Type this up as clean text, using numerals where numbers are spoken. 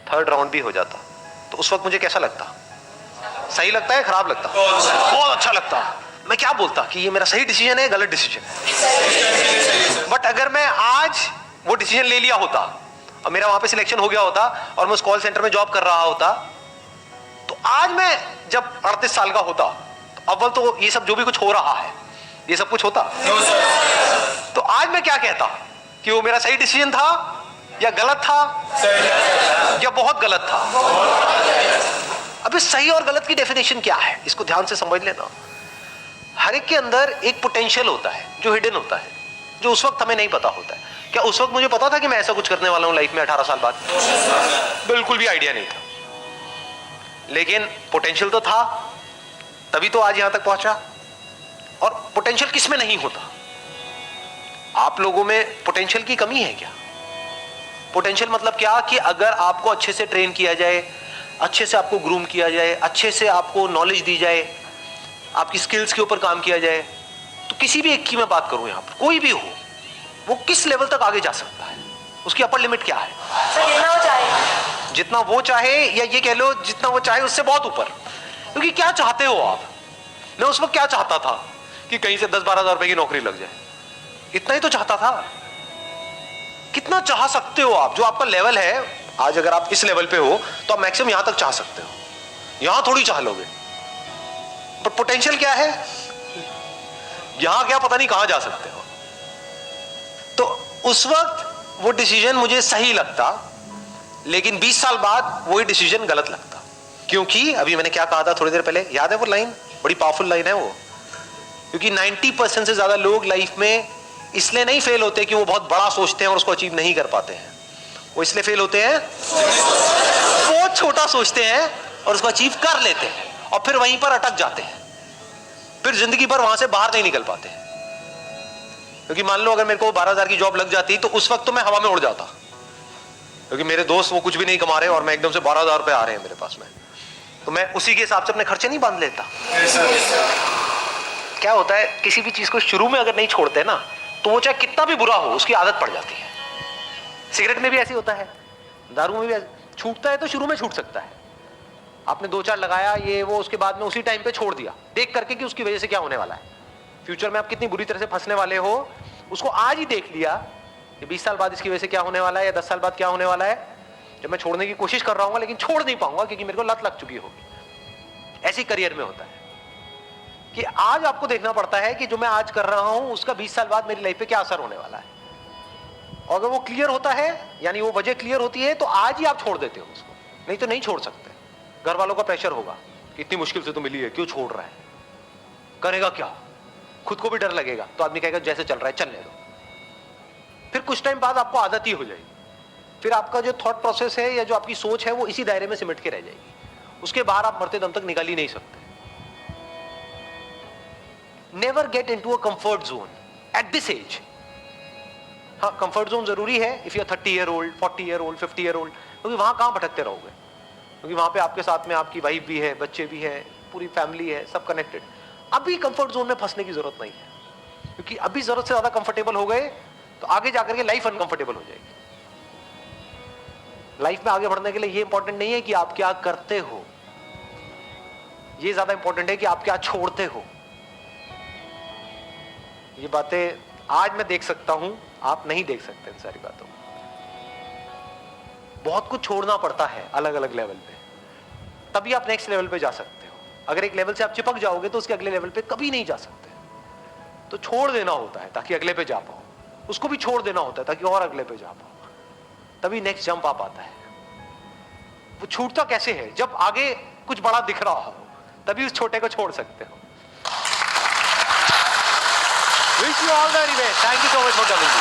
Third round भी हो जाता, तो उस वक्त मुझे कैसा लगता? सही लगता है, खराब लगता? बहुत अच्छा लगता। मैं क्या बोलता कि ये मेरा सही डिसीजन है, गलत डिसीजन है। बट अगर मैं आज वो डिसीजन ले लिया होता और मेरा वहां पे सिलेक्शन हो गया होता और मैं उस कॉल सेंटर में जॉब कर रहा होता, तो आज मैं जब 38 साल का होता, तो अव्वल तो ये सब जो भी कुछ हो रहा है, ये सब कुछ होता, तो आज मैं क्या कहता कि वो मेरा सही डिसीजन था या गलत था या बहुत गलत था। अब इस सही और गलत की डेफिनेशन क्या है, इसको ध्यान से समझ लेना। हर एक के अंदर एक पोटेंशियल होता है जो हिडन होता है, जो उस वक्त हमें नहीं पता होता है। क्या उस वक्त मुझे पता था कि मैं ऐसा कुछ करने वाला हूं लाइफ में 18 साल बाद? बिल्कुल भी आइडिया नहीं था, लेकिन पोटेंशियल तो था, तभी तो आज यहां तक पहुंचा। और पोटेंशियल किस में नहीं होता? आप लोगों में पोटेंशियल की कमी है क्या? पोटेंशियल मतलब क्या कि अगर आपको अच्छे से ट्रेन किया जाए, अच्छे से आपको ग्रूम किया जाए, अच्छे से आपको नॉलेज दी जाए, आपकी स्किल्स के ऊपर काम किया जाए, तो किसी भी एक की मैं बात करूं, यहां पर कोई भी हो, वो किस लेवल तक आगे जा सकता है? उसकी अपर लिमिट क्या है? जितना वो चाहे, जितना वो चाहे, या ये कह लो जितना वो चाहे उससे बहुत ऊपर। क्योंकि क्या चाहते हो आप? मैं उस वक्त क्या चाहता था कि कहीं से 10-12 हजार रुपए की नौकरी लग जाए, इतना ही तो चाहता था। कितना चाह सकते हो आप? जो आपका लेवल है आज, अगर आप इस लेवल पे हो तो आप मैक्सिमम यहां तक चाह सकते हो, यहां थोड़ी चाह लोगे। पर पोटेंशियल क्या है? यहां क्या पता नहीं कहां जा सकते हो। तो उस वक्त वो डिसीजन मुझे सही लगता, लेकिन 20 साल बाद वही डिसीजन गलत लगता। क्योंकि अभी मैंने क्या कहा था थोड़ी देर पहले, याद है वो लाइन? बड़ी पावरफुल लाइन है वो। क्योंकि 90% से ज्यादा लोग लाइफ में इसलिए नहीं फेल होते कि वो बहुत बड़ा सोचते हैं और उसको अचीव नहीं कर पाते हैं। वो इसलिए फेल होते हैं बहुत छोटा सोचते हैं और उसको अचीव कर लेते हैं और फिर वहीं पर अटक जाते हैं, फिर जिंदगी भर वहां से बाहर नहीं निकल पाते। क्योंकि मान लो अगर मेरे को 12,000 की जॉब लग जाती तो उस वक्त तो मैं हवा में उड़ जाता, क्योंकि मेरे दोस्त वो कुछ भी नहीं कमा रहे और मैं एकदम से 12,000 रुपए आ रहे हैं मेरे पास में, तो मैं उसी के हिसाब से अपने खर्चे नहीं बांध लेता। क्या होता है, किसी भी चीज को शुरू में अगर नहीं छोड़ते ना, तो वो चाहे कितना भी बुरा हो उसकी आदत पड़ जाती है। सिगरेट में भी ऐसी होता है, दारू में भी छूटता है तो शुरू में छूट सकता है, आपने 2-4 लगाया ये वो, उसके बाद में उसी टाइम पे छोड़ दिया देख करके कि उसकी वजह से क्या होने वाला है, फ्यूचर में आप कितनी बुरी तरह से फंसने वाले हो, उसको आज ही देख लिया कि 20 साल बाद इसकी वजह से क्या होने वाला है या 10 साल बाद क्या होने वाला है, जब मैं छोड़ने की कोशिश कर रहा हूँ लेकिन छोड़ नहीं पाऊंगा क्योंकि मेरे को लत लग चुकी होगी। ऐसी करियर में होता है कि आज आपको देखना पड़ता है कि जो मैं आज कर रहा हूं उसका 20 साल बाद मेरी लाइफ पे क्या असर होने वाला है। और अगर वो क्लियर होता है, यानी वो वजह क्लियर होती है, तो आज ही आप छोड़ देते हो उसको, नहीं तो नहीं छोड़ सकते। घर वालों का प्रेशर होगा कि इतनी मुश्किल से तो मिली है, क्यों छोड़ रहा है, करेगा क्या, खुद को भी डर लगेगा, तो आदमी कहेगा जैसे चल रहा है चलने दो। फिर कुछ टाइम बाद आपको आदत ही हो जाएगी, फिर आपका जो थॉट प्रोसेस है या जो आपकी सोच है वो इसी दायरे में सिमट के रह जाएगी, उसके बाहर आप मरते दम तक निकाल ही नहीं सकते। Never get into a comfort zone at this age. हाँ, कंफर्ट जोन जरूरी है if you are 30 year old, 40 year old, 50 year old, क्योंकि वहां कहां भटकते रहोगे, क्योंकि वहां पे आपके साथ में आपकी वाइफ भी है, बच्चे भी है, पूरी फैमिली है, सब कनेक्टेड। अभी कंफर्ट जोन में फंसने की जरूरत नहीं है, क्योंकि अभी जरूरत से ज्यादा कंफर्टेबल हो गए तो आगे जाकर के लाइफ अनकंफर्टेबल हो जाएगी। लाइफ में आगे बढ़ने के लिए ये इंपॉर्टेंट नहीं है कि आप क्या करते हो, ये ज्यादा इंपॉर्टेंट है कि आप क्या छोड़ते हो। ये बातें आज मैं देख सकता हूं, आप नहीं देख सकते इन सारी बातों को। बहुत कुछ छोड़ना पड़ता है अलग अलग लेवल पे, तभी आप नेक्स्ट लेवल पे जा सकते हो। अगर एक लेवल से आप चिपक जाओगे तो उसके अगले लेवल पे कभी नहीं जा सकते। तो छोड़ देना होता है ताकि अगले पे जा पाओ, उसको भी छोड़ देना होता है ताकि और अगले पे जा पाओ, तभी नेक्स्ट जंप आ पाता है। वो छूटता कैसे है? जब आगे कुछ बड़ा दिख रहा हो, तभी उस छोटे को छोड़ सकते हो। Wish you all the very best. Thank you so much for coming.